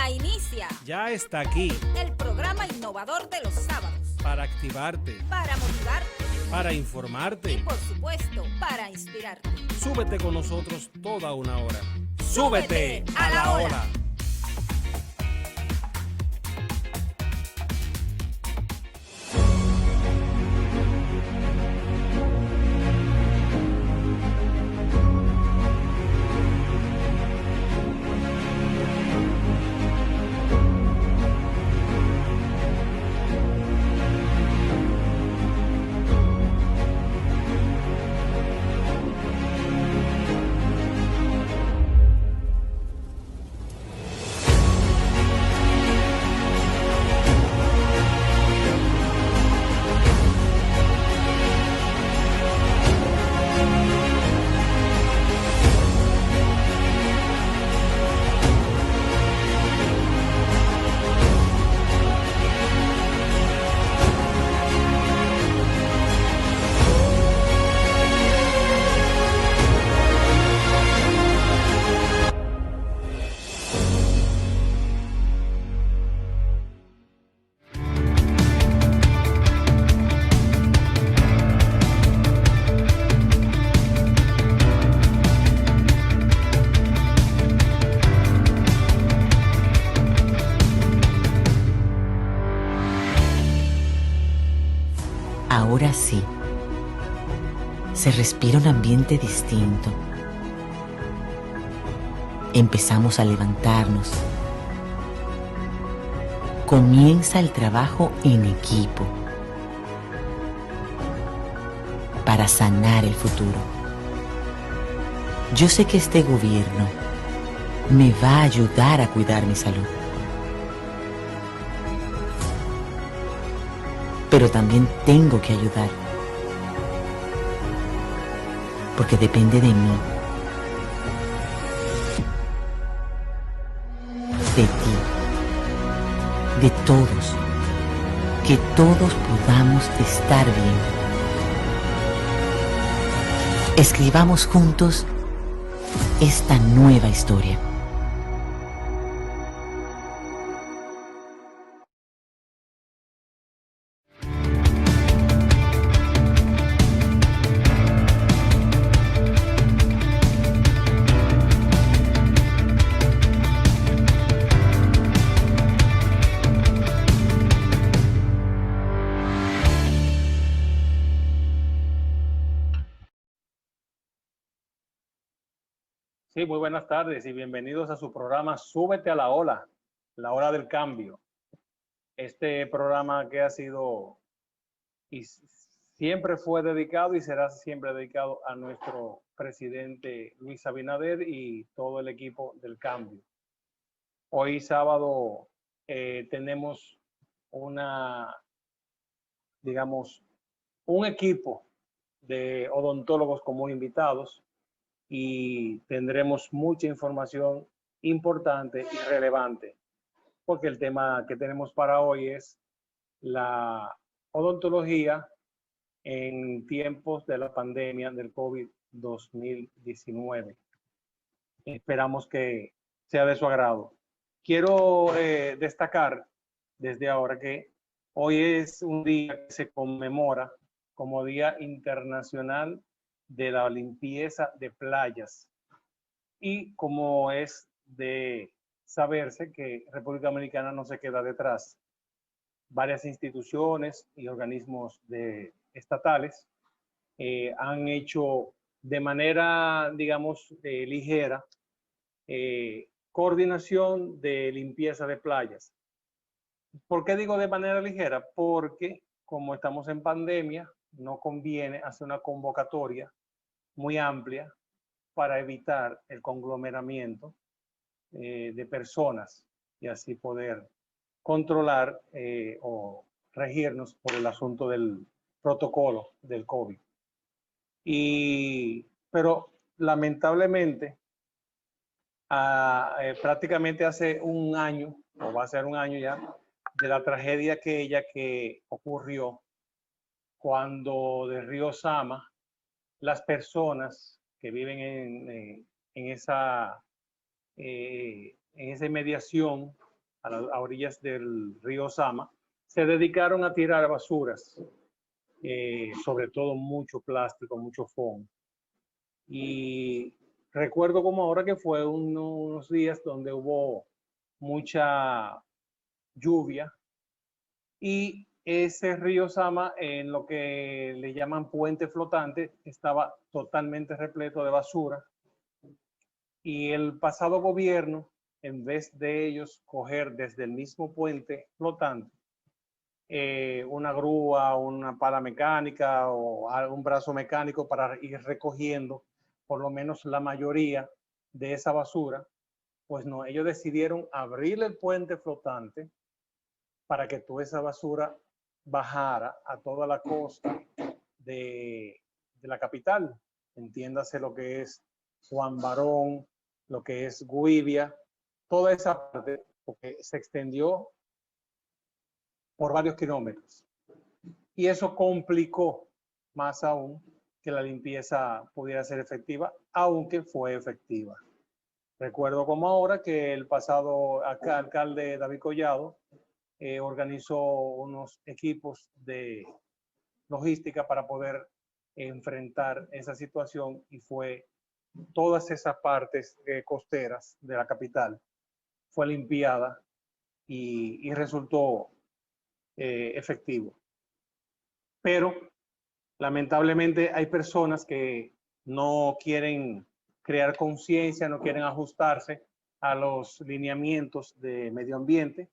Ya inicia. Ya está aquí. El programa innovador de los sábados. Para activarte. Para motivarte. Para informarte. Y por supuesto, para inspirarte. Súbete con nosotros toda una hora. ¡Súbete a la ola! Ahora sí, se respira un ambiente distinto. Empezamos a levantarnos. Comienza el trabajo en equipo para sanar el futuro. Yo sé que este gobierno me va a ayudar a cuidar mi salud. Pero también tengo que ayudar, porque depende de mí, de ti, de todos, que todos podamos estar bien. Escribamos juntos esta nueva historia. Sí, muy buenas tardes y bienvenidos a su programa Súbete a la hora del cambio. Este programa que ha sido y siempre fue dedicado y será siempre dedicado a nuestro presidente Luis Abinader y todo el equipo del cambio. Hoy sábado tenemos un equipo de odontólogos como invitados y tendremos mucha información importante y relevante, porque el tema que tenemos para hoy es la odontología en tiempos de la pandemia del COVID-2019. Esperamos que sea de su agrado. Quiero destacar desde ahora que hoy es un día que se conmemora como Día Internacional de la Limpieza de Playas. Y como es de saberse que República Dominicana no se queda detrás, varias instituciones y organismos estatales han hecho de manera, digamos, ligera, coordinación de limpieza de playas. ¿Por qué digo de manera ligera? Porque como estamos en pandemia, no conviene hacer una convocatoria muy amplia para evitar el conglomeramiento de personas y así poder controlar o regirnos por el asunto del protocolo del COVID. Pero lamentablemente, prácticamente hace un año, o va a ser un año ya, de la tragedia aquella que ocurrió cuando del río Sama, las personas que viven en esa mediación a orillas del río Sama, se dedicaron a tirar basuras, sobre todo mucho plástico, mucho foam. Y recuerdo como ahora que fue unos días donde hubo mucha lluvia y ese río Sama, en lo que le llaman puente flotante, estaba totalmente repleto de basura. Y el pasado gobierno, en vez de ellos coger desde el mismo puente flotante una grúa, una pala mecánica o un brazo mecánico para ir recogiendo por lo menos la mayoría de esa basura, pues no, ellos decidieron abrir el puente flotante para que toda esa basura bajara a toda la costa de la capital. Entiéndase lo que es Juan Barón, lo que es Guivia, toda esa parte, porque se extendió por varios kilómetros. Y eso complicó más aún que la limpieza pudiera ser efectiva, aunque fue efectiva. Recuerdo como ahora que el pasado alcalde David Collado organizó unos equipos de logística para poder enfrentar esa situación y fue todas esas partes costeras de la capital fue limpiada y resultó efectivo. Pero lamentablemente hay personas que no quieren crear conciencia, no quieren ajustarse a los lineamientos de medio ambiente.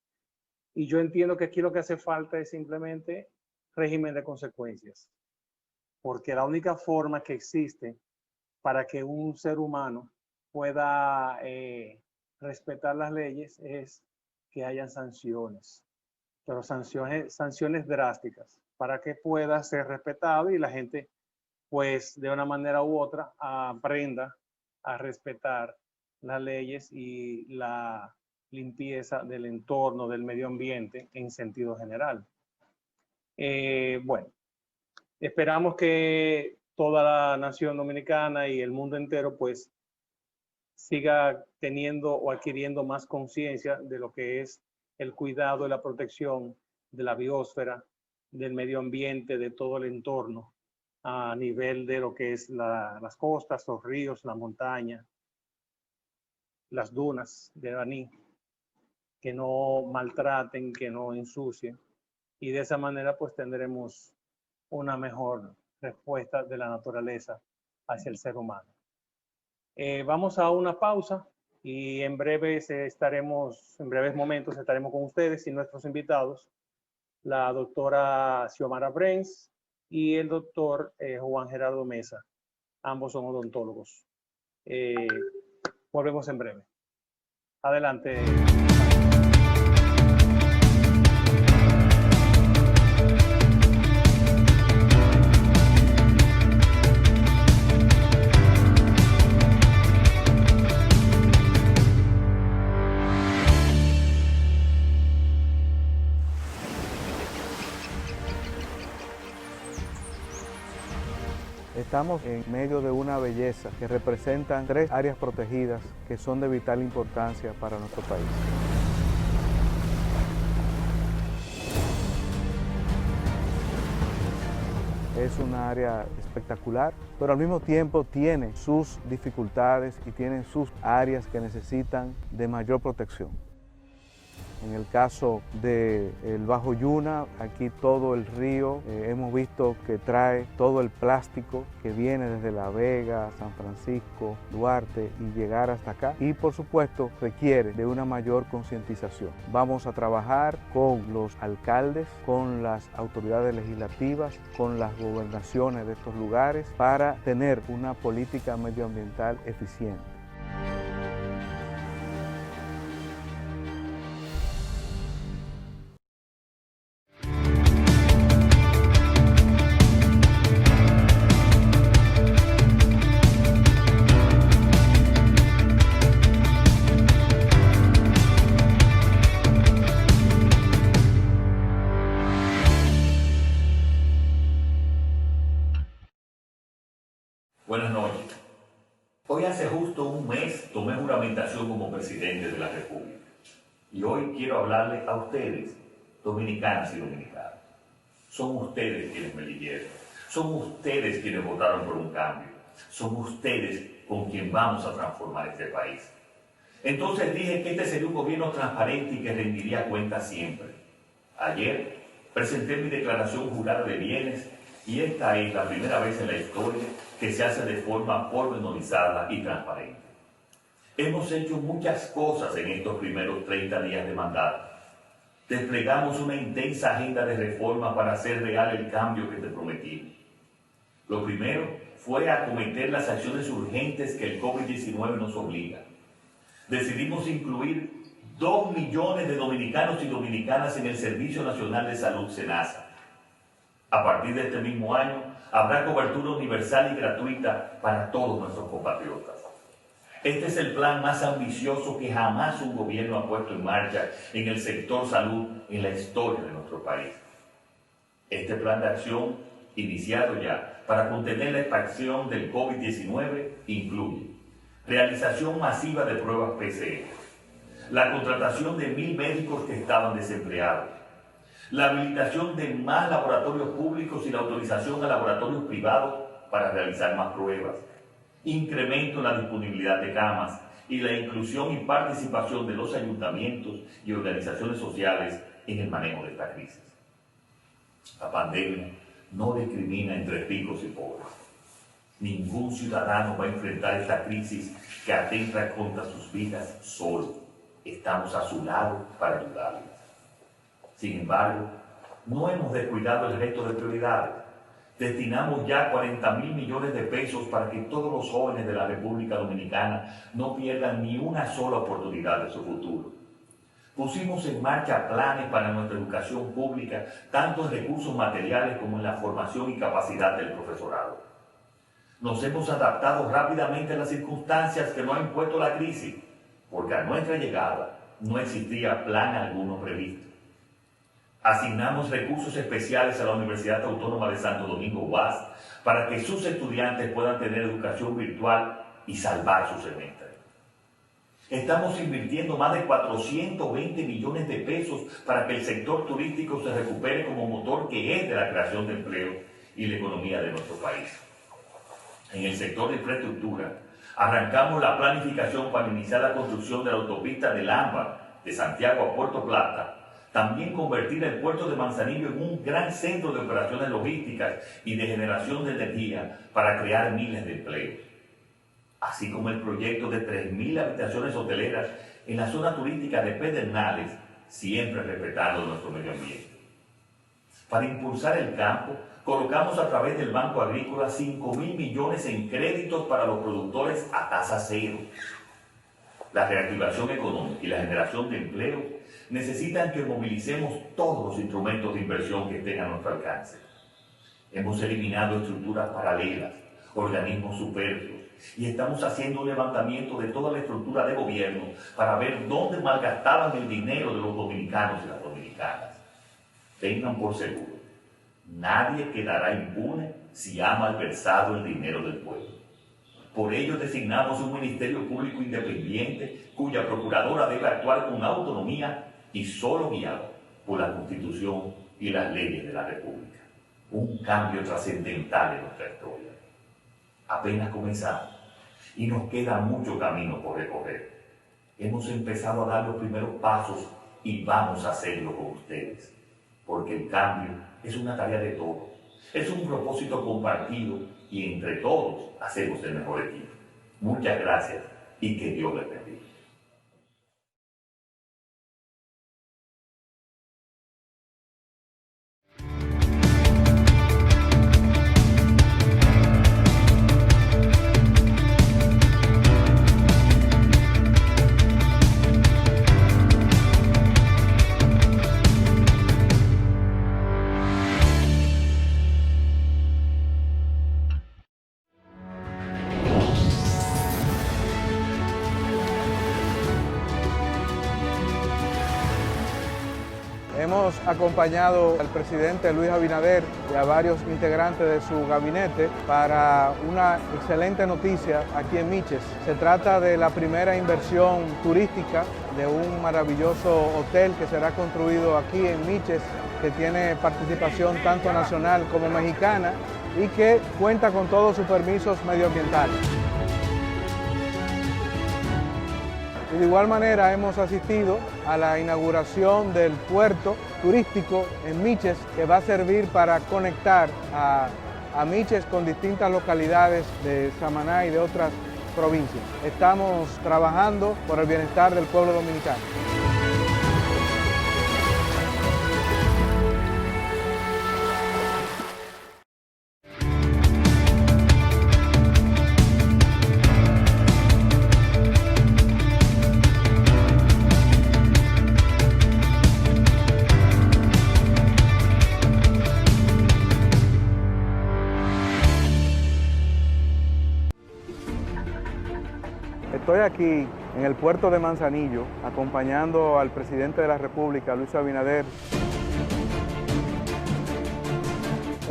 Y yo entiendo que aquí lo que hace falta es simplemente régimen de consecuencias. Porque la única forma que existe para que un ser humano pueda respetar las leyes es que hayan sanciones, pero sanciones drásticas para que pueda ser respetado y la gente, pues de una manera u otra, aprenda a respetar las leyes y la limpieza del entorno, del medio ambiente en sentido general. Bueno, esperamos que toda la nación dominicana y el mundo entero pues siga teniendo o adquiriendo más conciencia de lo que es el cuidado y la protección de la biosfera, del medio ambiente, de todo el entorno a nivel de lo que es las costas, los ríos, la montaña, las dunas de Baní, que no maltraten, que no ensucien, y de esa manera pues tendremos una mejor respuesta de la naturaleza hacia el ser humano. Vamos a una pausa y en breves momentos estaremos con ustedes y nuestros invitados, la doctora Xiomara Brens y el doctor Juan Gerardo Mesa. Ambos son odontólogos. Volvemos en breve. Adelante. Estamos en medio de una belleza que representan 3 áreas protegidas que son de vital importancia para nuestro país. Es una área espectacular, pero al mismo tiempo tiene sus dificultades y tiene sus áreas que necesitan de mayor protección. En el caso del Bajo Yuna, aquí todo el río, hemos visto que trae todo el plástico que viene desde La Vega, San Francisco, Duarte y llegar hasta acá. Y por supuesto requiere de una mayor concientización. Vamos a trabajar con los alcaldes, con las autoridades legislativas, con las gobernaciones de estos lugares para tener una política medioambiental eficiente. Buenas noches. Hoy hace justo un mes tomé juramentación como presidente de la República. Y hoy quiero hablarles a ustedes, dominicanas y dominicanos. Son ustedes quienes me eligieron. Son ustedes quienes votaron por un cambio. Son ustedes con quien vamos a transformar este país. Entonces dije que este sería un gobierno transparente y que rendiría cuentas siempre. Ayer presenté mi declaración jurada de bienes y esta es la primera vez en la historia que se hace de forma pormenorizada y transparente. Hemos hecho muchas cosas en estos primeros 30 días de mandato. Desplegamos una intensa agenda de reforma para hacer real el cambio que te prometí. Lo primero fue acometer las acciones urgentes que el COVID-19 nos obliga. Decidimos incluir 2 millones de dominicanos y dominicanas en el Servicio Nacional de Salud SENASA. A partir de este mismo año, habrá cobertura universal y gratuita para todos nuestros compatriotas. Este es el plan más ambicioso que jamás un gobierno ha puesto en marcha en el sector salud en la historia de nuestro país. Este plan de acción, iniciado ya para contener la expansión del COVID-19, incluye realización masiva de pruebas PCR, la contratación de 1.000 médicos que estaban desempleados, la habilitación de más laboratorios públicos y la autorización a laboratorios privados para realizar más pruebas, incremento en la disponibilidad de camas y la inclusión y participación de los ayuntamientos y organizaciones sociales en el manejo de esta crisis. La pandemia no discrimina entre ricos y pobres. Ningún ciudadano va a enfrentar esta crisis que atenta contra sus vidas solo. Estamos a su lado para ayudarles. Sin embargo, no hemos descuidado el resto de prioridades. Destinamos ya 40.000 millones de pesos para que todos los jóvenes de la República Dominicana no pierdan ni una sola oportunidad de su futuro. Pusimos en marcha planes para nuestra educación pública, tanto en recursos materiales como en la formación y capacidad del profesorado. Nos hemos adaptado rápidamente a las circunstancias que nos ha impuesto la crisis, porque a nuestra llegada no existía plan alguno previsto. Asignamos recursos especiales a la Universidad Autónoma de Santo Domingo UAS para que sus estudiantes puedan tener educación virtual y salvar su semestre. Estamos invirtiendo más de 420 millones de pesos para que el sector turístico se recupere como motor que es de la creación de empleo y la economía de nuestro país. En el sector de infraestructura, arrancamos la planificación para iniciar la construcción de la autopista del Ámbar de Santiago a Puerto Plata. También convertir el puerto de Manzanillo en un gran centro de operaciones logísticas y de generación de energía para crear miles de empleos. Así como el proyecto de 3.000 habitaciones hoteleras en la zona turística de Pedernales, siempre respetando nuestro medio ambiente. Para impulsar el campo, colocamos a través del Banco Agrícola 5.000 millones en créditos para los productores a tasa cero. La reactivación económica y la generación de empleo necesitan que movilicemos todos los instrumentos de inversión que estén a nuestro alcance. Hemos eliminado estructuras paralelas, organismos superfluos, y estamos haciendo un levantamiento de toda la estructura de gobierno para ver dónde malgastaban el dinero de los dominicanos y las dominicanas. Tengan por seguro, nadie quedará impune si ha malversado el dinero del pueblo. Por ello designamos un Ministerio Público Independiente cuya procuradora debe actuar con autonomía y solo guiado por la Constitución y las leyes de la República. Un cambio trascendental en nuestra historia. Apenas comenzamos y nos queda mucho camino por recorrer. Hemos empezado a dar los primeros pasos y vamos a hacerlo con ustedes, porque el cambio es una tarea de todos, es un propósito compartido y entre todos hacemos el mejor equipo. Muchas gracias y que Dios les bendiga. Hemos acompañado al presidente Luis Abinader y a varios integrantes de su gabinete para una excelente noticia aquí en Miches. Se trata de la primera inversión turística de un maravilloso hotel que será construido aquí en Miches, que tiene participación tanto nacional como mexicana y que cuenta con todos sus permisos medioambientales. Y de igual manera hemos asistido a la inauguración del puerto turístico en Miches, que va a servir para conectar a Miches con distintas localidades de Samaná y de otras provincias. Estamos trabajando por el bienestar del pueblo dominicano. Estoy aquí en el puerto de Manzanillo, acompañando al presidente de la República, Luis Abinader.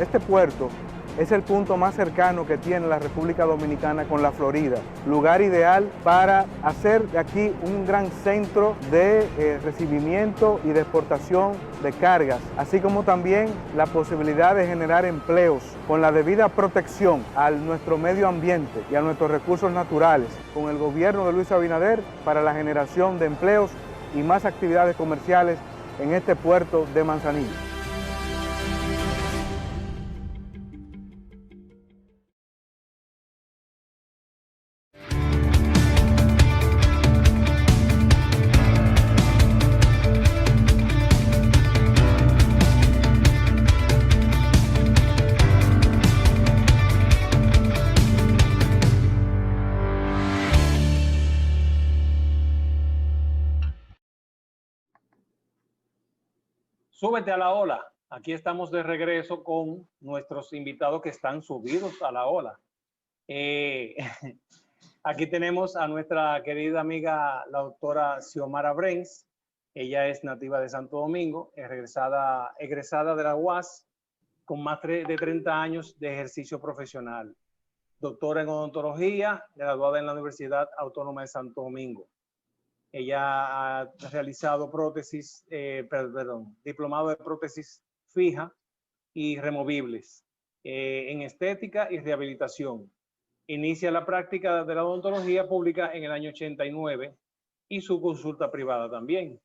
Este puerto es el punto más cercano que tiene la República Dominicana con la Florida, lugar ideal para hacer de aquí un gran centro de recibimiento y de exportación de cargas, así como también la posibilidad de generar empleos con la debida protección a nuestro medio ambiente y a nuestros recursos naturales, con el gobierno de Luis Abinader para la generación de empleos y más actividades comerciales en este puerto de Manzanillo. Súbete a la ola. Aquí estamos de regreso con nuestros invitados que están subidos a la ola. Aquí tenemos a nuestra querida amiga, la doctora Xiomara Brens. Ella es nativa de Santo Domingo, egresada de la UAS, con más de 30 años de ejercicio profesional. Doctora en odontología, graduada en la Universidad Autónoma de Santo Domingo. Ella ha realizado diplomado de prótesis fija y removibles en estética y rehabilitación. Inicia la práctica de la odontología pública en el año 89 y su consulta privada también.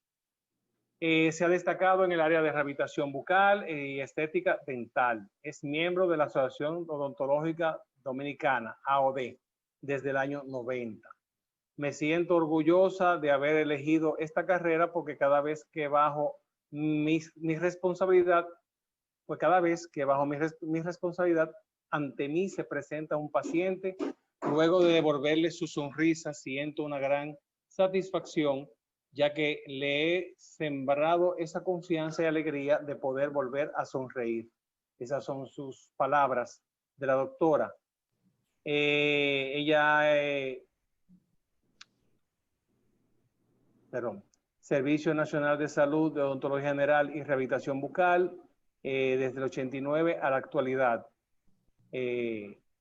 Se ha destacado en el área de rehabilitación bucal y estética dental. Es miembro de la Asociación Odontológica Dominicana, AOD, desde el año 90. Me siento orgullosa de haber elegido esta carrera porque cada vez que bajo mi responsabilidad, ante mí se presenta un paciente, luego de devolverle su sonrisa, siento una gran satisfacción, ya que le he sembrado esa confianza y alegría de poder volver a sonreír. Esas son sus palabras de la doctora. Servicio Nacional de Salud de Odontología General y Rehabilitación Bucal, desde el 89 a la actualidad, o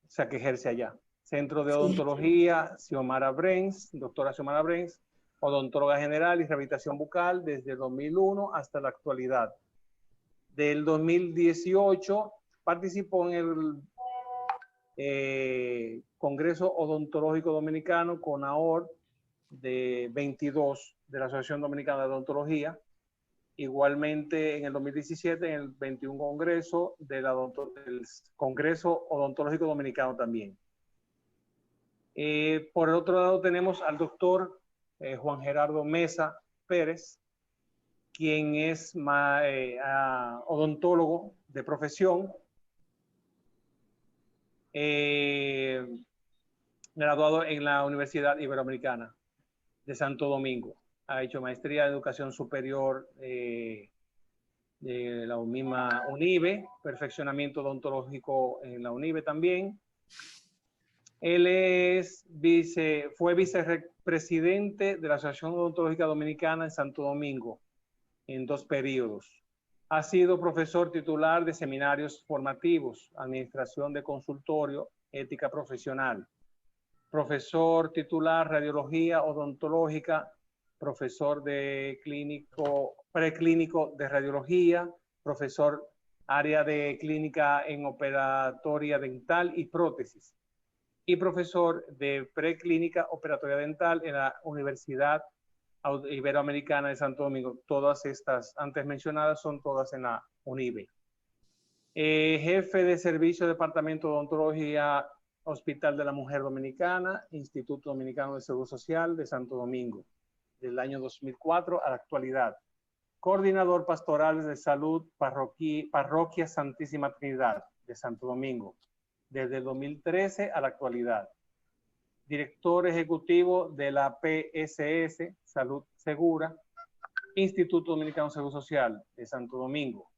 sea que ejerce allá. Centro de Odontología, Xiomara Brens, doctora Xiomara Brens, odontóloga general y rehabilitación bucal desde el 2001 hasta la actualidad. Del 2018 participó en el Congreso Odontológico Dominicano con AOR de 22 de la Asociación Dominicana de Odontología. Igualmente en el 2017 en el 21 Congreso del Congreso Odontológico Dominicano también. Por el otro lado tenemos al doctor Juan Gerardo Mesa Pérez, quien es odontólogo de profesión, graduado en la Universidad Iberoamericana de Santo Domingo. Ha hecho maestría en educación superior de la misma UNIBE, perfeccionamiento odontológico en la UNIBE también. Él fue vicepresidente de la Asociación Odontológica Dominicana en Santo Domingo en 2 periodos. Ha sido profesor titular de seminarios formativos, administración de consultorio, ética profesional. Profesor titular, radiología odontológica, profesor de preclínico de radiología, profesor área de clínica en operatoria dental y prótesis, y profesor de preclínica operatoria dental en la Universidad Iberoamericana de Santo Domingo. Todas estas antes mencionadas son todas en la UNIBE. Jefe de servicio departamento de odontología Hospital de la Mujer Dominicana, Instituto Dominicano de Seguro Social de Santo Domingo, del año 2004 a la actualidad. Coordinador pastoral de salud Parroquia Santísima Trinidad de Santo Domingo, desde el 2013 a la actualidad. Director ejecutivo de la PSS, Salud Segura, Instituto Dominicano de Seguro Social de Santo Domingo.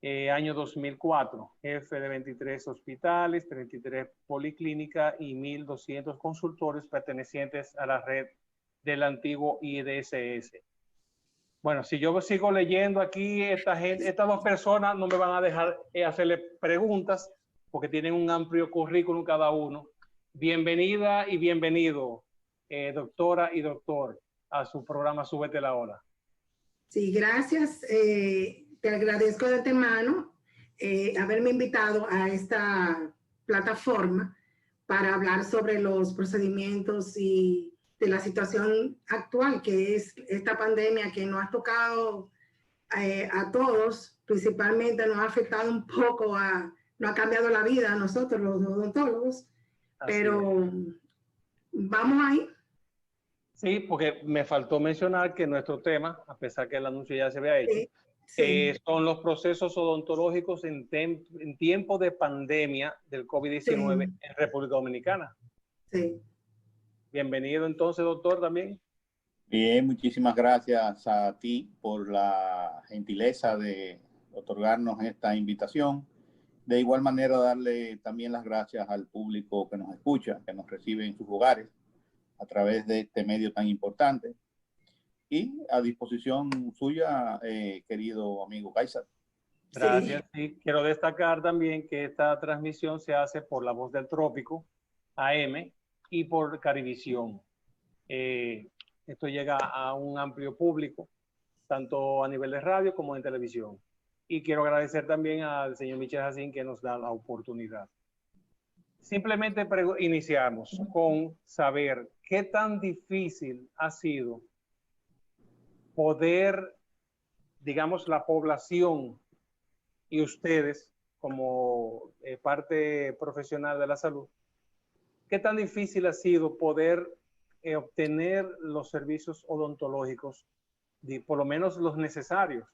Año 2004, jefe de 23 hospitales, 33 policlínicas y 1.200 consultorios pertenecientes a la red del antiguo IDSS. Bueno, si yo sigo leyendo aquí, estas dos personas no me van a dejar hacerle preguntas porque tienen un amplio currículum cada uno. Bienvenida y bienvenido, doctora y doctor, a su programa Súbete la Ola. Sí, gracias. Te agradezco de antemano haberme invitado a esta plataforma para hablar sobre los procedimientos y de la situación actual, que es esta pandemia que nos ha tocado a todos, principalmente nos ha afectado un poco, nos ha cambiado la vida a nosotros los odontólogos, pero vamos ahí. Sí, porque me faltó mencionar que nuestro tema, a pesar que el anuncio ya se había hecho, son los procesos odontológicos en tiempo de pandemia del COVID-19 en República Dominicana. Sí. Bienvenido entonces, doctor, también. Bien, muchísimas gracias a ti por la gentileza de otorgarnos esta invitación. De igual manera, darle también las gracias al público que nos escucha, que nos recibe en sus hogares a través de este medio tan importante. Y a disposición suya, querido amigo Kaysar. Gracias. Sí, quiero destacar también que esta transmisión se hace por La Voz del Trópico, AM, y por Carivisión. Esto llega a un amplio público, tanto a nivel de radio como en televisión. Y quiero agradecer también al señor Michel Jacín que nos da la oportunidad. Simplemente iniciamos con saber qué tan difícil ha sido poder, digamos, la población y ustedes como parte profesional de la salud, qué tan difícil ha sido poder obtener los servicios odontológicos, por lo menos los necesarios.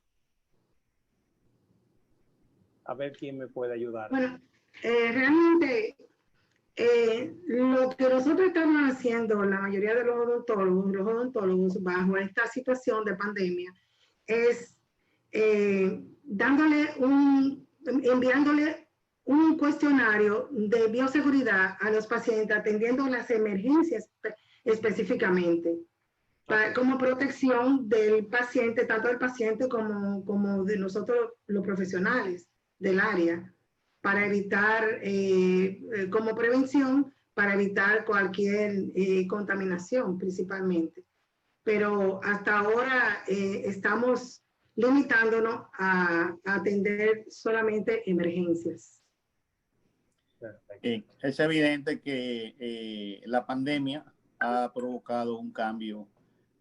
A ver quién me puede ayudar. Bueno, realmente lo que nosotros estamos haciendo, la mayoría de los odontólogos bajo esta situación de pandemia, es enviándole un cuestionario de bioseguridad a los pacientes, atendiendo las emergencias específicamente, como protección del paciente, tanto del paciente como de nosotros los profesionales del área, para evitar, como prevención, para evitar cualquier contaminación principalmente. Pero hasta ahora estamos limitándonos a atender solamente emergencias. Es evidente que la pandemia ha provocado un cambio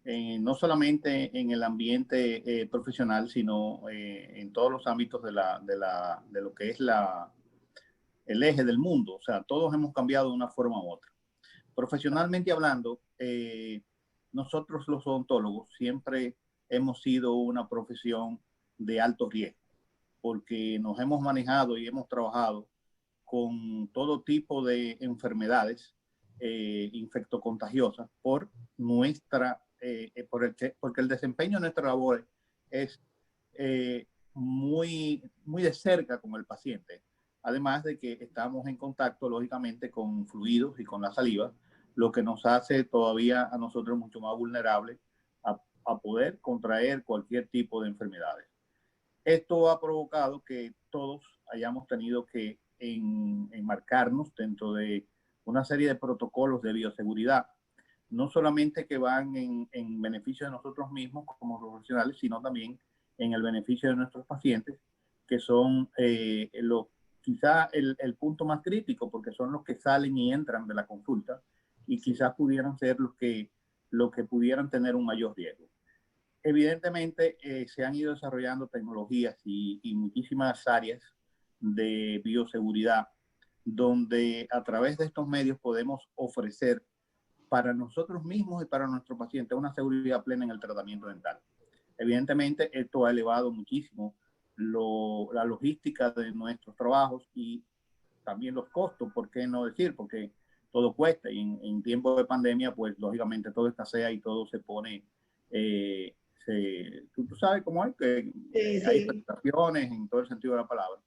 no solamente en el ambiente profesional, sino en todos los ámbitos de lo que es el eje del mundo. O sea, todos hemos cambiado de una forma u otra. Profesionalmente hablando, nosotros los odontólogos siempre hemos sido una profesión de alto riesgo, porque nos hemos manejado y hemos trabajado con todo tipo de enfermedades infectocontagiosas por porque el desempeño de nuestra labor es muy de cerca con el paciente. Además de que estamos en contacto, lógicamente, con fluidos y con la saliva, lo que nos hace todavía a nosotros mucho más vulnerables a poder contraer cualquier tipo de enfermedades. Esto ha provocado que todos hayamos tenido que enmarcarnos dentro de una serie de protocolos de bioseguridad, no solamente que van en beneficio de nosotros mismos como profesionales, sino también en el beneficio de nuestros pacientes, que son quizá el punto más crítico, porque son los que salen y entran de la consulta y quizás pudieran ser los que pudieran tener un mayor riesgo. Evidentemente, se han ido desarrollando tecnologías y muchísimas áreas de bioseguridad, donde a través de estos medios podemos ofrecer para nosotros mismos y para nuestros pacientes una seguridad plena en el tratamiento dental. Evidentemente, esto ha elevado muchísimo la logística de nuestros trabajos y también los costos, ¿por qué no decir? Porque todo cuesta y en tiempos de pandemia, pues lógicamente todo escasea y todo se pone, tú sabes cómo es, que hay prestaciones en todo el sentido de la palabra.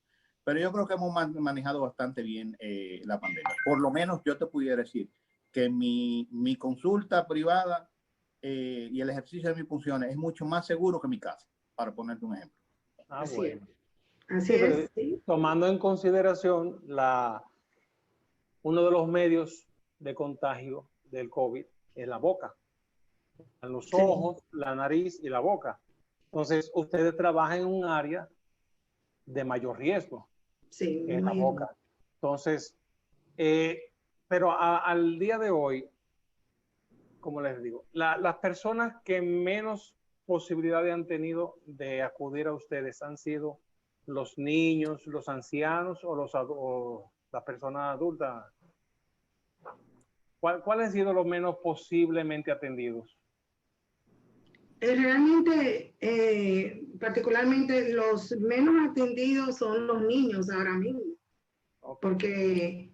Pero yo creo que hemos manejado bastante bien la pandemia. Por lo menos yo te pudiera decir que mi consulta privada y el ejercicio de mis funciones es mucho más seguro que mi casa, para ponerte un ejemplo. Ah, Así bueno. Así Sí, es. Sí. tomando en consideración uno de los medios de contagio del COVID es la boca, los ojos, la nariz y la boca. Entonces, ustedes trabajan en un área de mayor riesgo, Sí, que es la boca. Entonces, pero al día de hoy, como les digo, las personas que menos posibilidades han tenido de acudir a ustedes han sido los niños, los ancianos o las personas adultas. ¿Cuál han sido los menos posiblemente atendidos? Realmente, particularmente los menos atendidos son los niños ahora mismo, porque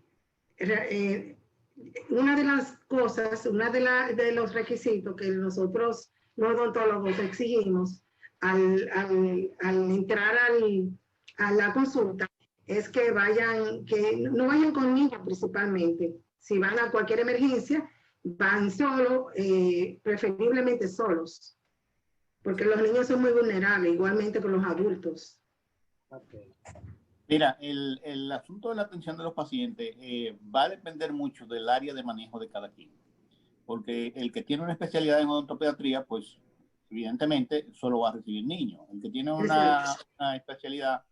una de las cosas, de los requisitos que nosotros los odontólogos exigimos al entrar a la consulta es que no vayan con niños principalmente. Si van a cualquier emergencia, van solos, preferiblemente solos, porque los niños son muy vulnerables, igualmente que los adultos. Okay. Mira, el asunto de la atención de los pacientes va a depender mucho del área de manejo de cada quien, porque el que tiene una especialidad en odontopediatría, pues evidentemente solo va a recibir niños. El que tiene una especialidad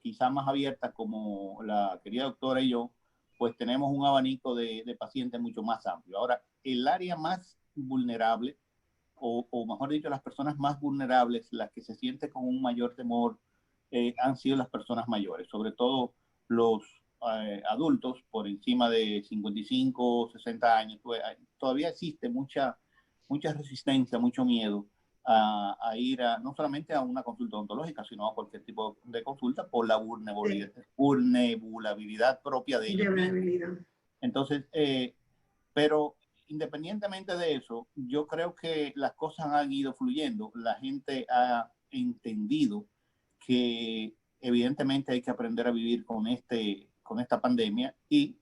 quizá más abierta, como la querida doctora y yo, pues tenemos un abanico de pacientes mucho más amplio. Ahora, el área más vulnerable, o mejor dicho, las personas más vulnerables, las que se sienten con un mayor temor, han sido las personas mayores, sobre todo los adultos por encima de 55, 60 años. Todavía existe mucha resistencia, mucho miedo a ir no solamente a una consulta odontológica, sino a cualquier tipo de consulta por la vulnerabilidad propia de ellos mismos. Entonces, pero independientemente de eso, yo creo que las cosas han ido fluyendo. La gente ha entendido que evidentemente hay que aprender a vivir con esta pandemia y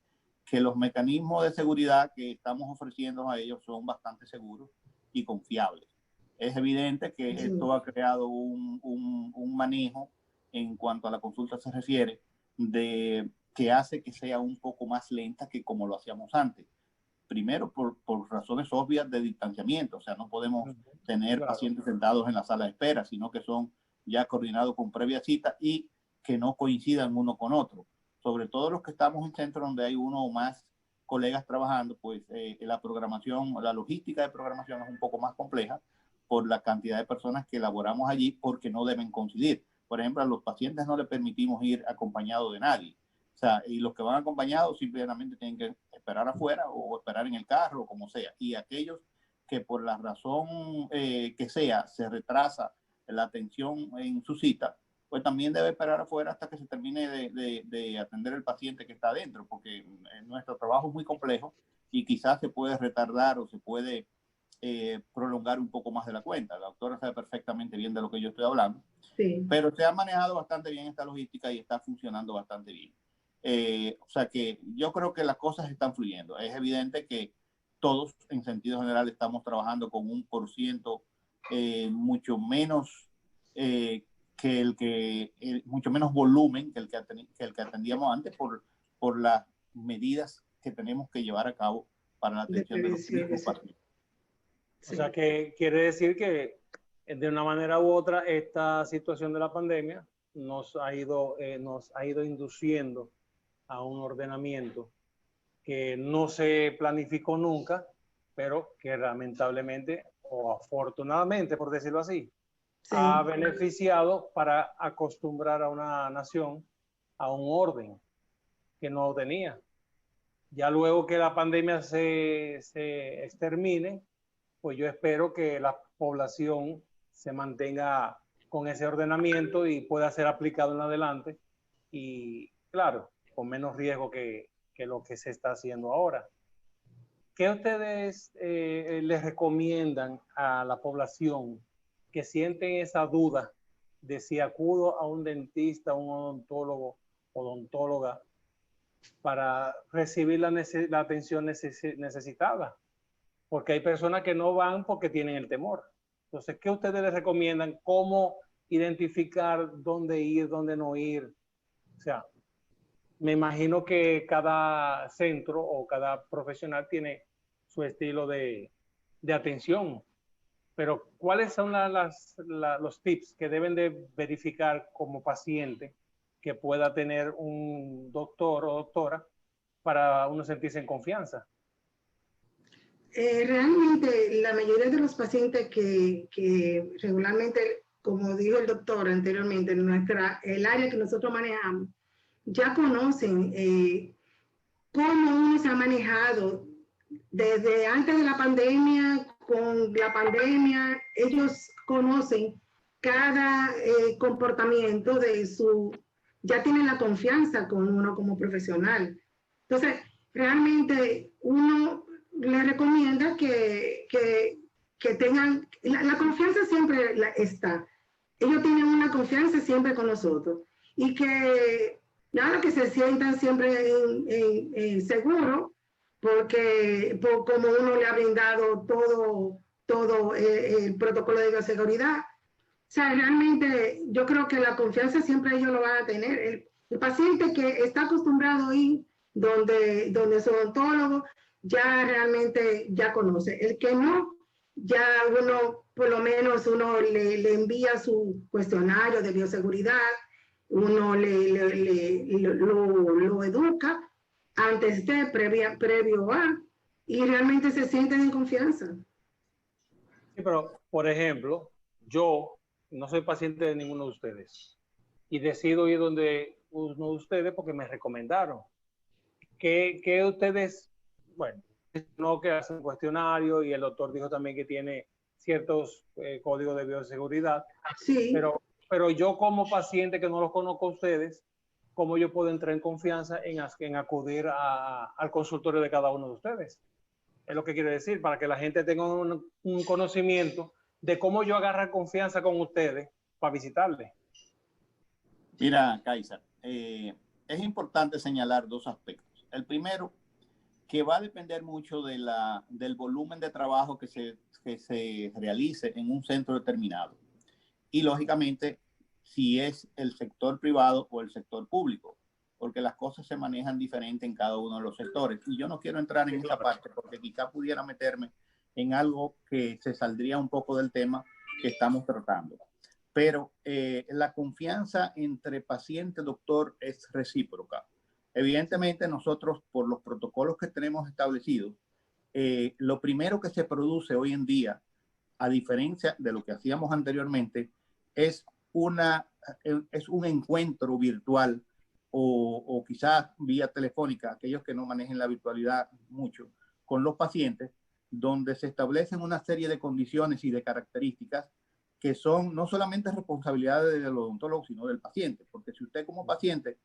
que los mecanismos de seguridad que estamos ofreciendo a ellos son bastante seguros y confiables. Es evidente que esto ha creado un manejo en cuanto a la consulta se refiere, que hace que sea un poco más lenta que como lo hacíamos antes. Primero, por razones obvias de distanciamiento, o sea, no podemos tener pacientes sentados en la sala de espera, sino que son ya coordinados con previa cita y que no coincidan uno con otro. Sobre todo los que estamos en centros donde hay uno o más colegas trabajando, pues la programación, la logística de programación es un poco más compleja por la cantidad de personas que elaboramos allí, porque no deben coincidir. Por ejemplo, a los pacientes no les permitimos ir acompañados de nadie. O sea, y los que van acompañados simplemente tienen que esperar afuera o esperar en el carro o como sea. Y aquellos que por la razón que sea se retrasa la atención en su cita, pues también debe esperar afuera hasta que se termine de atender el paciente que está adentro, porque nuestro trabajo es muy complejo y quizás se puede retardar o se puede prolongar un poco más de la cuenta. La doctora sabe perfectamente bien de lo que yo estoy hablando, pero se ha manejado bastante bien esta logística y está funcionando bastante bien. O sea que yo creo que las cosas están fluyendo. Es evidente que todos en sentido general estamos trabajando con un % mucho menos mucho menos volumen que el que atendíamos antes por las medidas que tenemos que llevar a cabo para la atención de los mismos pacientes. O sea, que quiere decir que de una manera u otra esta situación de la pandemia nos ha ido induciendo a un ordenamiento que no se planificó nunca, pero que lamentablemente o afortunadamente, por decirlo así, ha beneficiado para acostumbrar a una nación a un orden que no tenía. Ya luego que la pandemia se extermine, pues yo espero que la población se mantenga con ese ordenamiento y pueda ser aplicado en adelante y, claro, con menos riesgo que lo que se está haciendo ahora. ¿Qué ustedes les recomiendan a la población que sienten esa duda de si acudo a un dentista, un odontólogo, odontóloga, para recibir la atención necesitada? Porque hay personas que no van porque tienen el temor. Entonces, ¿qué ustedes les recomiendan? ¿Cómo identificar dónde ir, dónde no ir? O sea, me imagino que cada centro o cada profesional tiene su estilo de atención, pero ¿cuáles son los tips que deben de verificar como paciente que pueda tener un doctor o doctora para uno sentirse en confianza? Realmente la mayoría de los pacientes que regularmente, como dijo el doctor anteriormente, el área que nosotros manejamos, ya conocen cómo uno se ha manejado desde antes de la pandemia, con la pandemia. Ellos conocen cada comportamiento ya tienen la confianza con uno como profesional. Entonces, realmente uno le recomienda que tengan, la confianza siempre está. Ellos tienen una confianza siempre con nosotros y que nada, que se sientan siempre seguros porque como uno le ha brindado todo el protocolo de bioseguridad. O sea, realmente yo creo que la confianza siempre ellos lo van a tener. El paciente que está acostumbrado a ir donde su odontólogo ya realmente ya conoce. El que no, ya uno, por lo menos uno le envía su cuestionario de bioseguridad, uno lo educa antes de, previo a, y realmente se sienten en confianza. Sí, pero, por ejemplo, yo no soy paciente de ninguno de ustedes y decido ir donde uno de ustedes porque me recomendaron. Que ustedes, bueno, no que hacen cuestionario y el doctor dijo también que tiene ciertos códigos de bioseguridad. Sí. Pero yo como paciente que no los conozco a ustedes, ¿cómo yo puedo entrar en confianza en acudir al consultorio de cada uno de ustedes? Es lo que quiero decir, para que la gente tenga un conocimiento de cómo yo agarrar confianza con ustedes para visitarles. Mira, Kaiser, es importante señalar dos aspectos. El primero, que va a depender mucho del volumen de trabajo que se realice en un centro determinado. Y lógicamente, si es el sector privado o el sector público, porque las cosas se manejan diferente en cada uno de los sectores. Y yo no quiero entrar en esa parte porque quizá pudiera meterme en algo que se saldría un poco del tema que estamos tratando. Pero la confianza entre paciente y doctor es recíproca. Evidentemente nosotros, por los protocolos que tenemos establecidos, lo primero que se produce hoy en día, a diferencia de lo que hacíamos anteriormente, es un encuentro virtual o quizás vía telefónica, aquellos que no manejen la virtualidad mucho, con los pacientes, donde se establecen una serie de condiciones y de características que son no solamente responsabilidades del odontólogo, sino del paciente. Porque si usted como paciente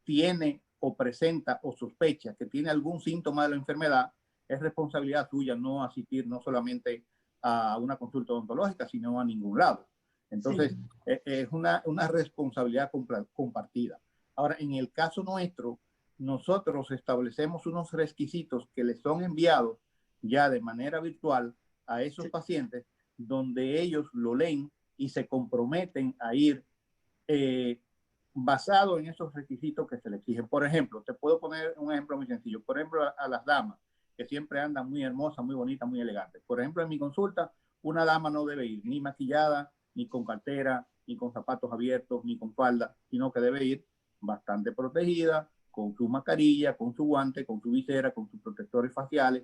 tiene o presenta o sospecha que tiene algún síntoma de la enfermedad, es responsabilidad suya no asistir no solamente a una consulta odontológica, sino a ningún lado. Entonces, sí, es una responsabilidad compartida. Ahora, en el caso nuestro, nosotros establecemos unos requisitos que les son enviados ya de manera virtual a esos pacientes, donde ellos lo leen y se comprometen a ir basado en esos requisitos que se les exigen. Por ejemplo, te puedo poner un ejemplo muy sencillo. Por ejemplo, a las damas, que siempre andan muy hermosas, muy bonitas, muy elegantes. Por ejemplo, en mi consulta, una dama no debe ir ni maquillada, ni con cartera, ni con zapatos abiertos, ni con falda, sino que debe ir bastante protegida, con su mascarilla, con su guante, con su visera, con sus protectores faciales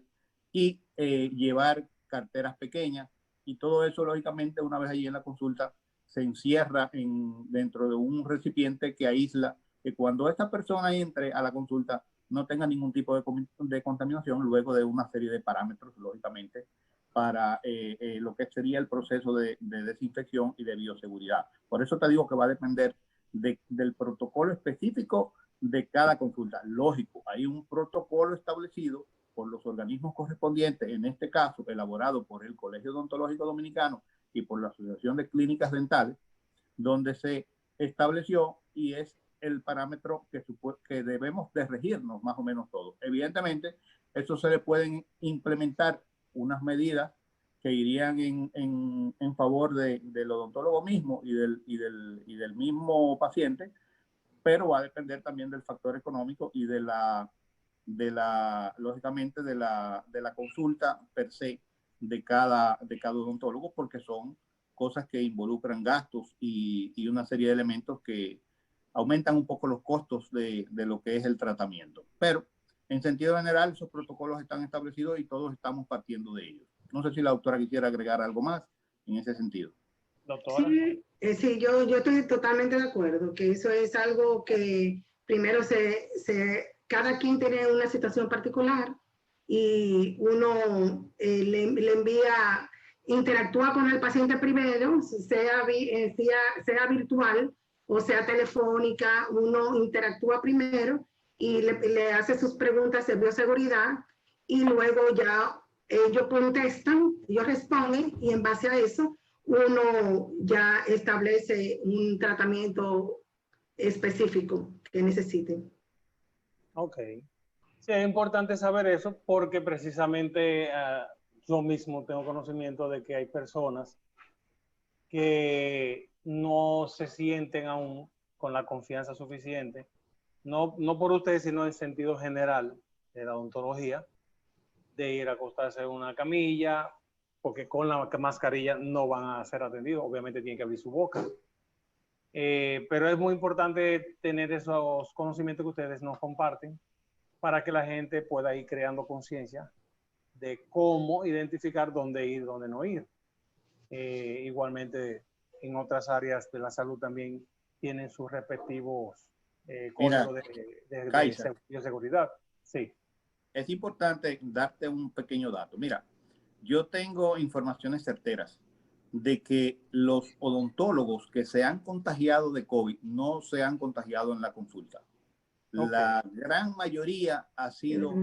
y llevar carteras pequeñas. Y todo eso, lógicamente, una vez allí en la consulta, se encierra dentro de un recipiente que aísla, que cuando esta persona entre a la consulta no tenga ningún tipo de contaminación luego de una serie de parámetros, lógicamente, para lo que sería el proceso de desinfección y de bioseguridad. Por eso te digo que va a depender del protocolo específico de cada consulta. Lógico, hay un protocolo establecido por los organismos correspondientes, en este caso elaborado por el Colegio Odontológico Dominicano y por la Asociación de Clínicas Dentales, donde se estableció y es el parámetro que debemos de regirnos más o menos todos. Evidentemente, eso se le pueden implementar unas medidas que irían en favor del odontólogo mismo y del mismo paciente, pero va a depender también del factor económico y lógicamente de la consulta per se de cada odontólogo, porque son cosas que involucran gastos y una serie de elementos que aumentan un poco los costos de lo que es el tratamiento. Pero en sentido general, esos protocolos están establecidos y todos estamos partiendo de ellos. No sé si la doctora quisiera agregar algo más en ese sentido. Doctora. Sí, sí, yo estoy totalmente de acuerdo, que eso es algo que primero cada quien tiene una situación particular y uno le envía, interactúa con el paciente primero, sea virtual o sea telefónica, uno interactúa primero y le hace sus preguntas de bioseguridad y luego ya ellos contestan, ellos responden y en base a eso uno ya establece un tratamiento específico que necesiten. Ok. Sí, es importante saber eso porque precisamente yo mismo tengo conocimiento de que hay personas que no se sienten aún con la confianza suficiente, no por ustedes, sino en sentido general de la odontología, de ir a acostarse en una camilla, porque con la mascarilla no van a ser atendidos, obviamente tienen que abrir su boca. Pero es muy importante tener esos conocimientos que ustedes nos comparten para que la gente pueda ir creando conciencia de cómo identificar dónde ir, dónde no ir. Igualmente, en otras áreas de la salud también tienen sus respectivos códigos de bioseguridad. Sí. Es importante darte un pequeño dato. Mira, yo tengo informaciones certeras de que los odontólogos que se han contagiado de COVID no se han contagiado en la consulta. Okay. La gran mayoría ha sido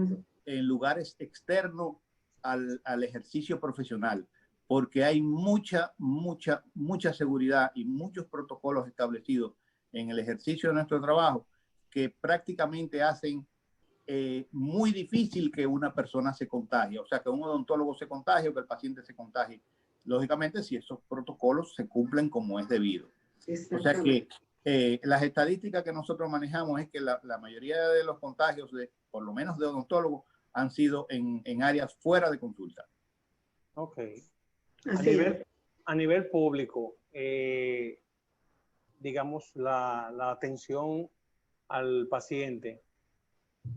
en lugares externos al ejercicio profesional, porque hay mucha seguridad y muchos protocolos establecidos en el ejercicio de nuestro trabajo que prácticamente hacen muy difícil que una persona se contagie, o sea, que un odontólogo se contagie o que el paciente se contagie. Lógicamente, si esos protocolos se cumplen como es debido. O sea que las estadísticas que nosotros manejamos es que la mayoría de los contagios, por lo menos de odontólogos, han sido en áreas fuera de consulta. Ok. A nivel público, digamos, la atención al paciente,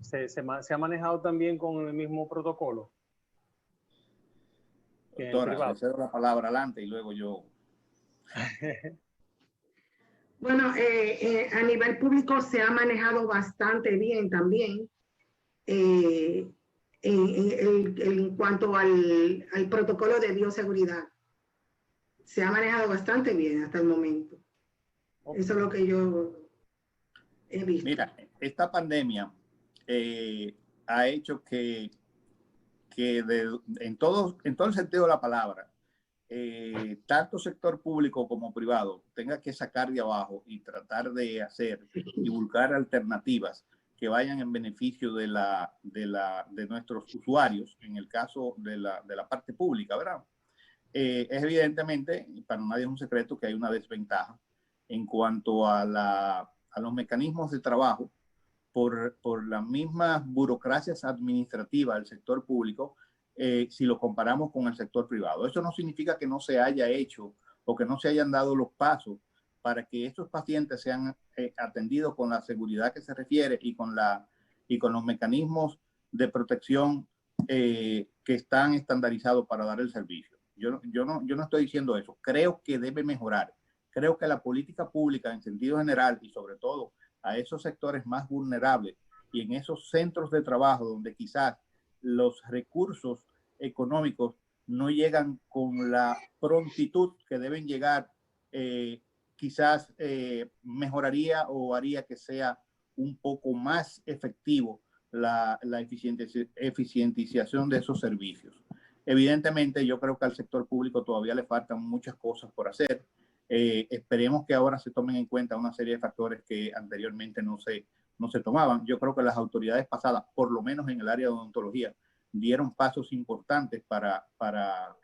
¿se ha manejado también con el mismo protocolo? Doctora, le cedo la palabra adelante y luego yo. Bueno, a nivel público se ha manejado bastante bien también en cuanto al protocolo de bioseguridad. Se ha manejado bastante bien hasta el momento. Okay. Eso es lo que yo he visto. Mira, esta pandemia ha hecho que en todo el sentido de la palabra, tanto sector público como privado tenga que sacar de abajo y tratar de hacer y buscar alternativas que vayan en beneficio de nuestros usuarios, en el caso de la parte pública, ¿verdad? es evidentemente, para nadie es un secreto que hay una desventaja en cuanto a los mecanismos de trabajo por las mismas burocracias administrativas del sector público, si lo comparamos con el sector privado. Eso no significa que no se haya hecho o que no se hayan dado los pasos para que estos pacientes sean atendidos con la seguridad que se refiere y con los mecanismos de protección que están estandarizados para dar el servicio. Yo no estoy diciendo eso. Creo que debe mejorar. Creo que la política pública en sentido general y sobre todo a esos sectores más vulnerables y en esos centros de trabajo donde quizás los recursos económicos no llegan con la prontitud que deben llegar, quizás mejoraría o haría que sea un poco más efectivo la eficientización de esos servicios. Evidentemente, yo creo que al sector público todavía le faltan muchas cosas por hacer. Esperemos que ahora se tomen en cuenta una serie de factores que anteriormente no se tomaban. Yo creo que las autoridades pasadas, por lo menos en el área de odontología, dieron pasos importantes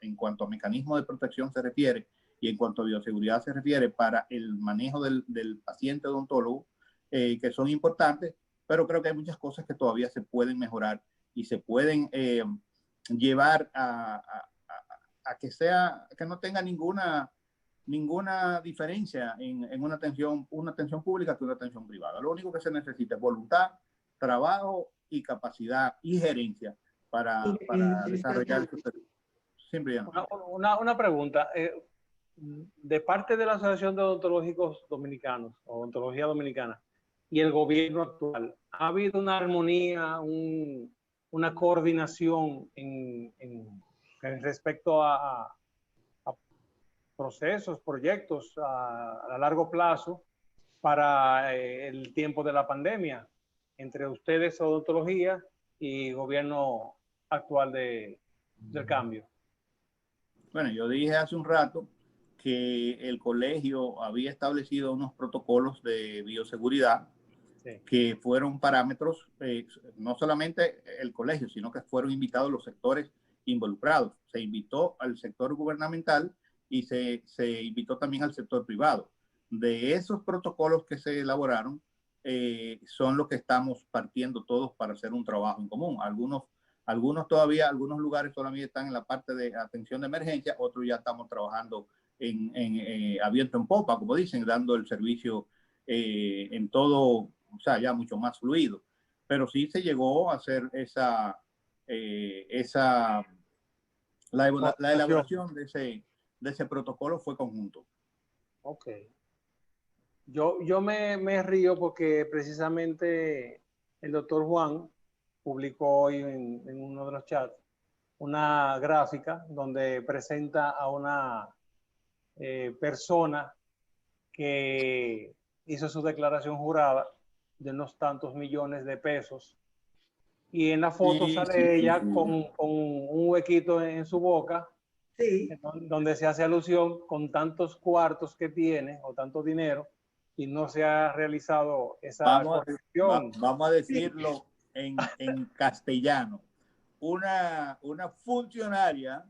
en cuanto a mecanismos de protección se refiere y en cuanto a bioseguridad se refiere para el manejo del paciente odontólogo, que son importantes, pero creo que hay muchas cosas que todavía se pueden mejorar y se pueden llevar a que no tenga ninguna diferencia en una atención pública que una atención privada. Lo único que se necesita es voluntad, trabajo y capacidad y gerencia para desarrollar estos servicios. Siempre ya no. Una pregunta. De parte de la Asociación de Odontológicos Dominicanos, Odontología Dominicana, y el gobierno actual, ¿ha habido una armonía, una coordinación en respecto a procesos, proyectos a largo plazo para el tiempo de la pandemia entre ustedes, odontología, y gobierno actual del cambio? Bueno, yo dije hace un rato que el colegio había establecido unos protocolos de bioseguridad, sí, que fueron parámetros, no solamente el colegio, sino que fueron invitados los sectores involucrados. Se invitó al sector gubernamental y se invitó también al sector privado. De esos protocolos que se elaboraron, son los que estamos partiendo todos para hacer un trabajo en común. Algunos todavía, algunos lugares solamente están en la parte de atención de emergencia, otros ya estamos trabajando abierto en popa, como dicen, dando el servicio en todo, o sea, ya mucho más fluido. Pero sí se llegó a hacer la elaboración de ese protocolo fue conjunto. Ok. Yo me río porque precisamente el doctor Juan publicó hoy en uno de los chats una gráfica donde presenta a una persona que hizo su declaración jurada de unos tantos millones de pesos, y en la foto sale ella con un huequito en su boca, sí, donde se hace alusión con tantos cuartos que tiene o tanto dinero y no se ha realizado esa corrección. Vamos a decirlo en castellano. Una funcionaria,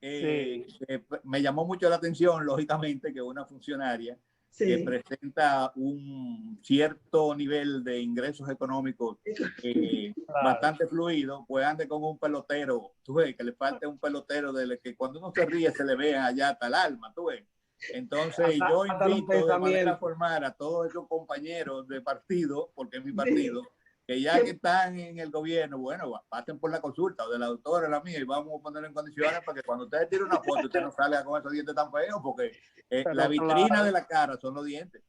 sí, que me llamó mucho la atención, lógicamente, que una funcionaria, sí, que presenta un cierto nivel de ingresos económicos claro, bastante fluido, pues ande con un pelotero, tú ves, que le falta un pelotero de que cuando uno se ríe se le ve allá hasta el alma, tú ves. Entonces yo invito de manera formal a todos esos compañeros de partido, porque es mi partido, sí, que ya que están en el gobierno, bueno, pasen por la consulta o de la doctora, la mía, y vamos a ponerlo en condiciones para que cuando ustedes tiren una foto, usted no salga con esos dientes tan feos, porque la vitrina de la cara son los dientes.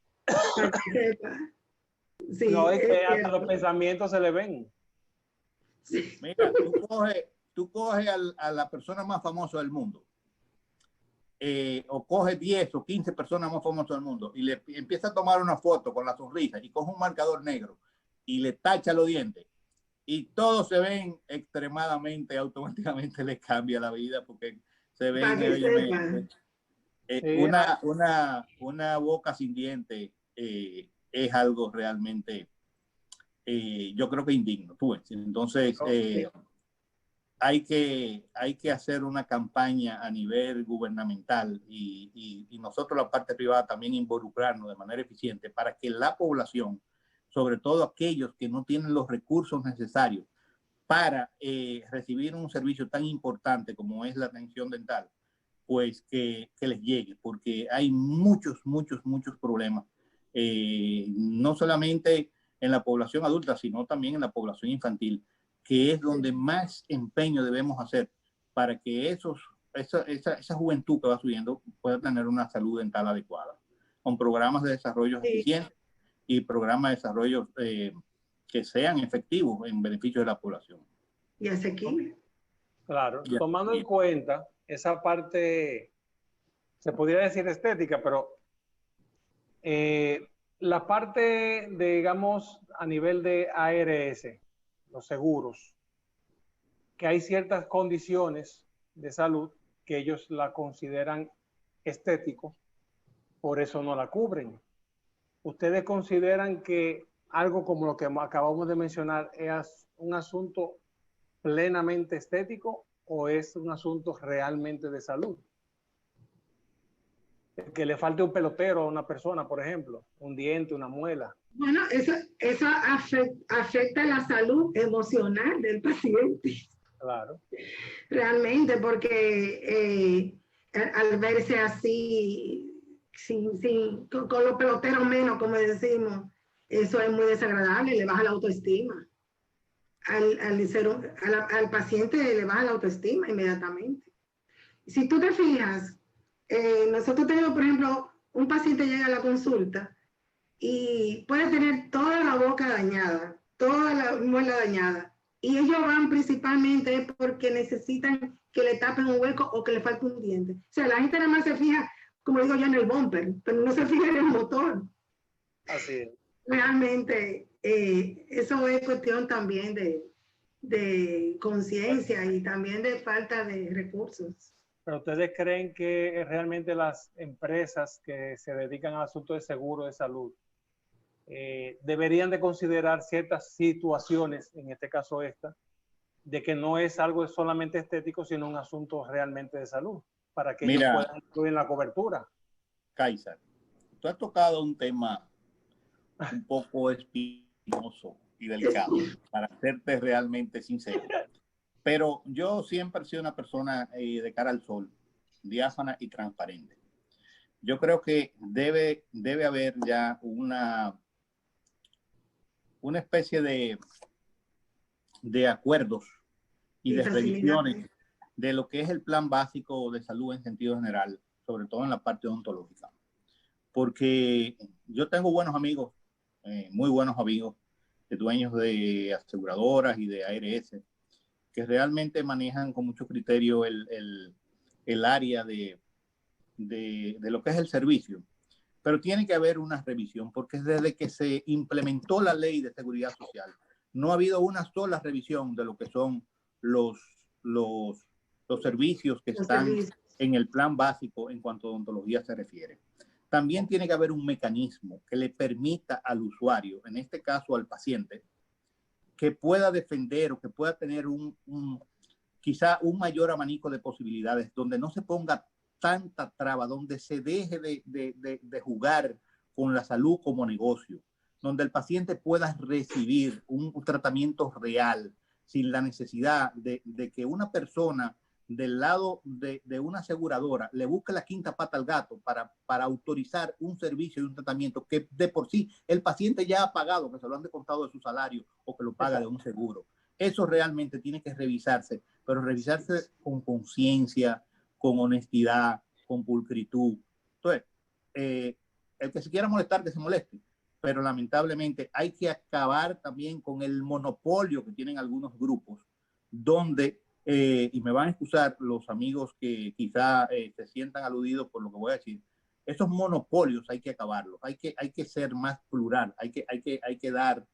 Sí, no, es que hasta los pensamientos se le ven. Sí. Mira, tú coges a la persona más famosa del mundo, o coge 10 o 15 personas más famosas del mundo y le empieza a tomar una foto con la sonrisa y coge un marcador negro y le tacha los dientes y todos se ven extremadamente, automáticamente les cambia la vida porque se ven una boca sin dientes, es algo realmente yo creo que indigno. Entonces hay que hacer una campaña a nivel gubernamental y nosotros la parte privada también involucrarnos de manera eficiente para que la población, sobre todo aquellos que no tienen los recursos necesarios para recibir un servicio tan importante como es la atención dental, pues que les llegue, porque hay muchos problemas, no solamente en la población adulta, sino también en la población infantil, que es donde más empeño debemos hacer para que esa juventud que va subiendo pueda tener una salud dental adecuada, con programas de desarrollo eficientes y programas de desarrollo que sean efectivos en beneficio de la población. Y asequible. Claro, tomando en cuenta esa parte, se podría decir estética, pero la parte, digamos, a nivel de ARS, los seguros, que hay ciertas condiciones de salud que ellos la consideran estético, por eso no la cubren. ¿Ustedes consideran que algo como lo que acabamos de mencionar es un asunto plenamente estético o es un asunto realmente de salud? Que le falte un pelotero a una persona, por ejemplo, un diente, una muela. Bueno, eso afecta la salud emocional del paciente. Claro. Realmente, porque al verse así, con los peloteros menos, como decimos, eso es muy desagradable, le baja la autoestima. Al paciente le baja la autoestima inmediatamente. Si tú te fijas, nosotros tenemos, por ejemplo, un paciente llega a la consulta y puede tener toda la boca dañada, toda la muela dañada, y ellos van principalmente porque necesitan que le tapen un hueco o que le falte un diente. O sea, la gente nada más se fija, como digo yo, en el bumper, pero no se fija en el motor. Así es. Realmente, eso es cuestión también de conciencia y también de falta de recursos. ¿Pero ustedes creen que realmente las empresas que se dedican al asunto de seguro de salud deberían de considerar ciertas situaciones, en este caso esta, de que no es algo solamente estético, sino un asunto realmente de salud, para que ellos puedan incluir en la cobertura? Kaiser, tú has tocado un tema un poco espinoso y delicado, para serte realmente sincero. Pero yo siempre he sido una persona de cara al sol, diáfana y transparente. Yo creo que debe haber ya una especie de acuerdos y de revisiones de lo que es el plan básico de salud en sentido general, sobre todo en la parte odontológica. Porque yo tengo buenos amigos, muy buenos amigos, de dueños de aseguradoras y de ARS, que realmente manejan con mucho criterio el área de lo que es el servicio. Pero tiene que haber una revisión, porque desde que se implementó la ley de seguridad social, no ha habido una sola revisión de lo que son los servicios que están en el plan básico en cuanto a odontología se refiere. También tiene que haber un mecanismo que le permita al usuario, en este caso al paciente, que pueda defender o que pueda tener quizá un mayor abanico de posibilidades, donde no se ponga tanta traba, donde se deje de jugar con la salud como negocio, donde el paciente pueda recibir un tratamiento real sin la necesidad de que una persona del lado de una aseguradora le busque la quinta pata al gato para autorizar un servicio y un tratamiento que de por sí el paciente ya ha pagado, que se lo han descontado de su salario o que lo paga de un seguro. Eso realmente tiene que revisarse, pero revisarse con conciencia, con honestidad, con pulcritud. Entonces, el que se quiera molestar, que se moleste, pero lamentablemente hay que acabar también con el monopolio que tienen algunos grupos, donde, y me van a excusar los amigos que quizá se sientan aludidos por lo que voy a decir, esos monopolios hay que acabarlos, hay que ser más plural, hay que dar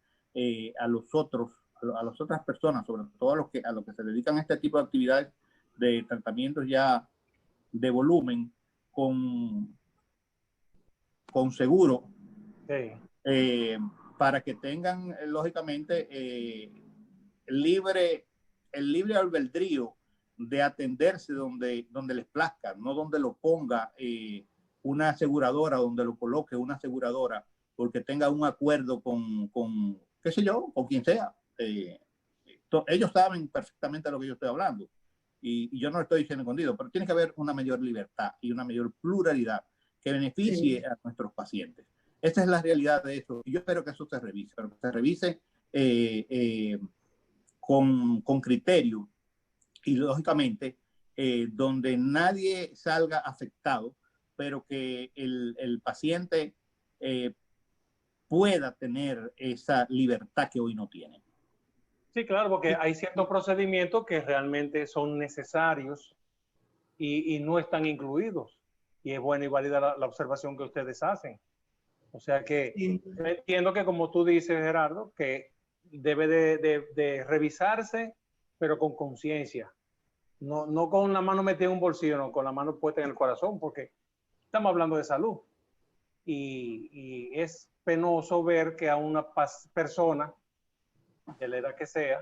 a los otros, a las otras personas, sobre todo a los que se dedican a este tipo de actividades de tratamientos ya de volumen con seguro, para que tengan lógicamente libre el libre albedrío de atenderse donde les plazca, no donde lo ponga una aseguradora, donde lo coloque una aseguradora, porque tenga un acuerdo con qué sé yo, con quien sea. Ellos saben perfectamente de lo que yo estoy hablando. Y yo no lo estoy diciendo escondido, pero tiene que haber una mayor libertad y una mayor pluralidad que beneficie a nuestros pacientes. Esta es la realidad de eso. Y yo espero que eso se revise, pero que se revise con criterio y lógicamente donde nadie salga afectado, pero que el paciente pueda tener esa libertad que hoy no tiene. Sí, claro, porque hay ciertos procedimientos que realmente son necesarios y no están incluidos. Y es buena y válida la observación que ustedes hacen. O sea que entiendo que, como tú dices, Gerardo, que debe de revisarse, pero con conciencia. No con la mano metida en un bolsillo, no, con la mano puesta en el corazón, porque estamos hablando de salud. Y es penoso ver que a una persona, de la edad que sea,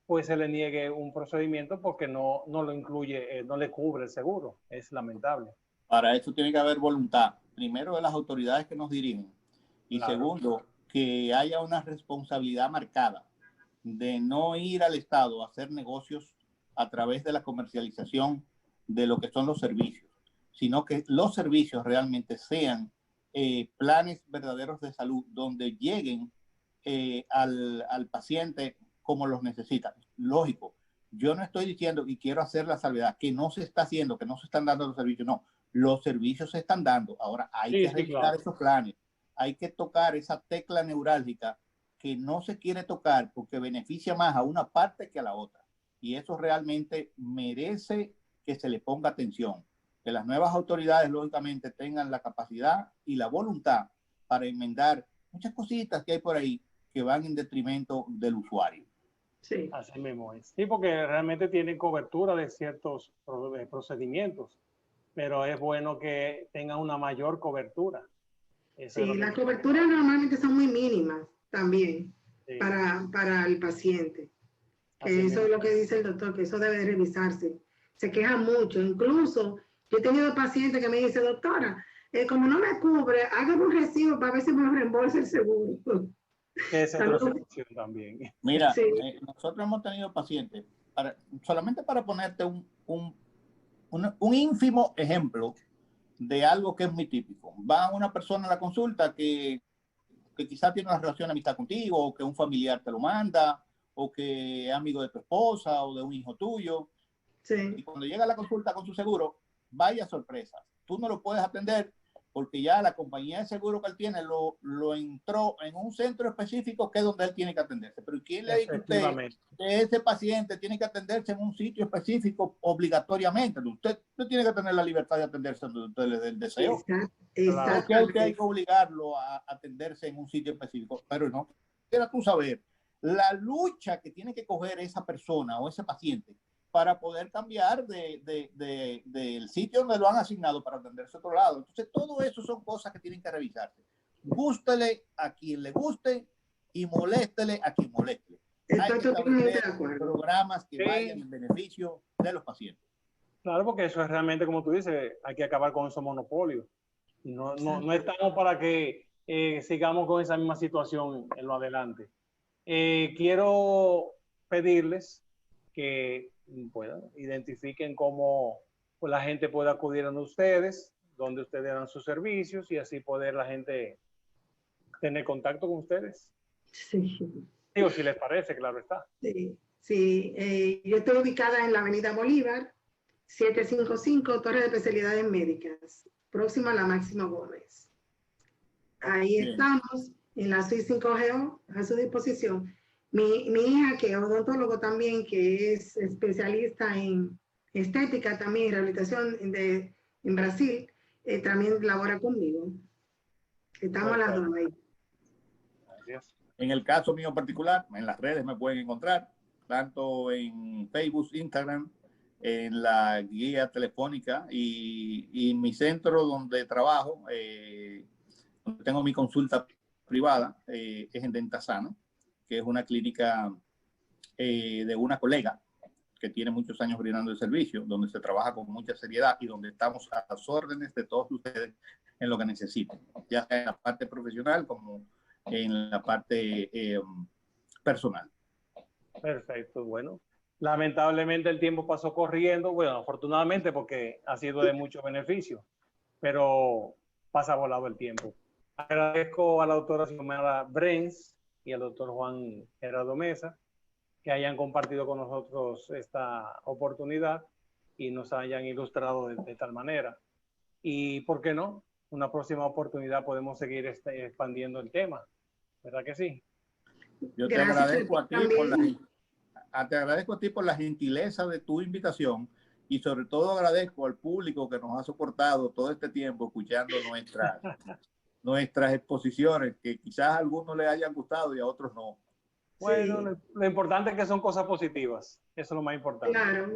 pues se le niegue un procedimiento porque no lo incluye, no le cubre el seguro. Es lamentable. Para eso tiene que haber voluntad, primero de las autoridades que nos dirigen y Claro. segundo, que haya una responsabilidad marcada de no ir al Estado a hacer negocios a través de la comercialización de lo que son los servicios, sino que los servicios realmente sean planes verdaderos de salud donde lleguen al paciente como los necesitan. Lógico, yo no estoy diciendo, y quiero hacer la salvedad, que no se está haciendo, que no se están dando los servicios, no. Los servicios se están dando. Ahora hay que revisar claro. esos planes. Hay que tocar esa tecla neurálgica que no se quiere tocar porque beneficia más a una parte que a la otra. Y eso realmente merece que se le ponga atención. Que las nuevas autoridades, lógicamente, tengan la capacidad y la voluntad para enmendar muchas cositas que hay por ahí que van en detrimento del usuario. Sí. Así mismo es. Sí, porque realmente tienen cobertura de ciertos procedimientos, pero es bueno que tengan una mayor cobertura. Eso Sí, las coberturas normalmente son muy mínimas también para el paciente. Que eso es lo que dice el doctor, que eso debe de revisarse. Se queja mucho. Incluso yo he tenido pacientes que me dicen, doctora, como no me cubre, hágame un recibo para ver si me reembolsa el seguro. Esa es otra situación también. Mira, nosotros hemos tenido pacientes, solamente para ponerte un ínfimo ejemplo de algo que es muy típico. Va una persona a la consulta que quizás tiene una relación de amistad contigo, o que un familiar te lo manda, o que es amigo de tu esposa o de un hijo tuyo. Sí. Y cuando llega a la consulta con su seguro, vaya sorpresa. Tú no lo puedes atender porque ya la compañía de seguro que él tiene lo entró en un centro específico que es donde él tiene que atenderse. Pero ¿quién le dice a usted que ese paciente tiene que atenderse en un sitio específico obligatoriamente? Usted tiene que tener la libertad de atenderse donde usted le dé el deseo. Exacto. Porque usted hay que obligarlo a atenderse en un sitio específico. Pero no, quieras tú saber la lucha que tiene que coger esa persona o ese paciente para poder cambiar del sitio donde lo han asignado para atenderse a otro lado. Entonces, todo eso son cosas que tienen que revisarse. Gústele a quien le guste y moléstele a quien moleste. Estoy totalmente de acuerdo. Programas que vayan en beneficio de los pacientes. Claro, porque eso es realmente, como tú dices, hay que acabar con esos monopolios. No estamos para que sigamos con esa misma situación en lo adelante. Quiero pedirles que identifiquen cómo pues, la gente puede acudir a ustedes, donde ustedes dan sus servicios y así poder la gente tener contacto con ustedes. Sí. Digo, si les parece, claro está. Sí. Yo estoy ubicada en la Avenida Bolívar, 755, Torre de Especialidades Médicas, próxima a la Máximo Gómez. Ahí estamos, en la suite 5GO, a su disposición. Mi hija, que es odontólogo también, que es especialista en estética también, rehabilitación en Brasil, también labora conmigo. Estamos las dos ahí. Gracias. En el caso mío particular, en las redes me pueden encontrar, tanto en Facebook, Instagram, en la guía telefónica y mi centro donde trabajo, donde tengo mi consulta privada, es en Dentasano, que es una clínica de una colega que tiene muchos años brindando el servicio, donde se trabaja con mucha seriedad y donde estamos a las órdenes de todos ustedes en lo que necesiten, ya sea en la parte profesional como en la parte personal. Perfecto, bueno. Lamentablemente el tiempo pasó corriendo, bueno, afortunadamente porque ha sido de mucho beneficio, pero pasa volado el tiempo. Agradezco a la doctora Xiomara Brens y al doctor Juan Gerardo Mesa que hayan compartido con nosotros esta oportunidad y nos hayan ilustrado de tal manera. Y, ¿por qué no? Una próxima oportunidad podemos seguir expandiendo el tema, ¿verdad que sí? Yo te agradezco a ti por la gentileza de tu invitación y sobre todo agradezco al público que nos ha soportado todo este tiempo escuchando nuestras exposiciones, que quizás a algunos les hayan gustado y a otros no. Bueno, Sí. lo importante es que son cosas positivas, eso es lo más importante. Claro.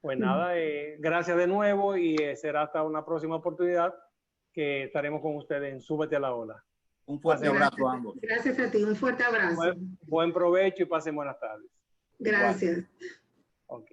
Pues nada, gracias de nuevo y será hasta una próxima oportunidad que estaremos con ustedes en Súbete a la Ola. Un fuerte abrazo a ambos. Gracias a ti, un fuerte abrazo. Buen provecho y pasen buenas tardes. Gracias. Ok.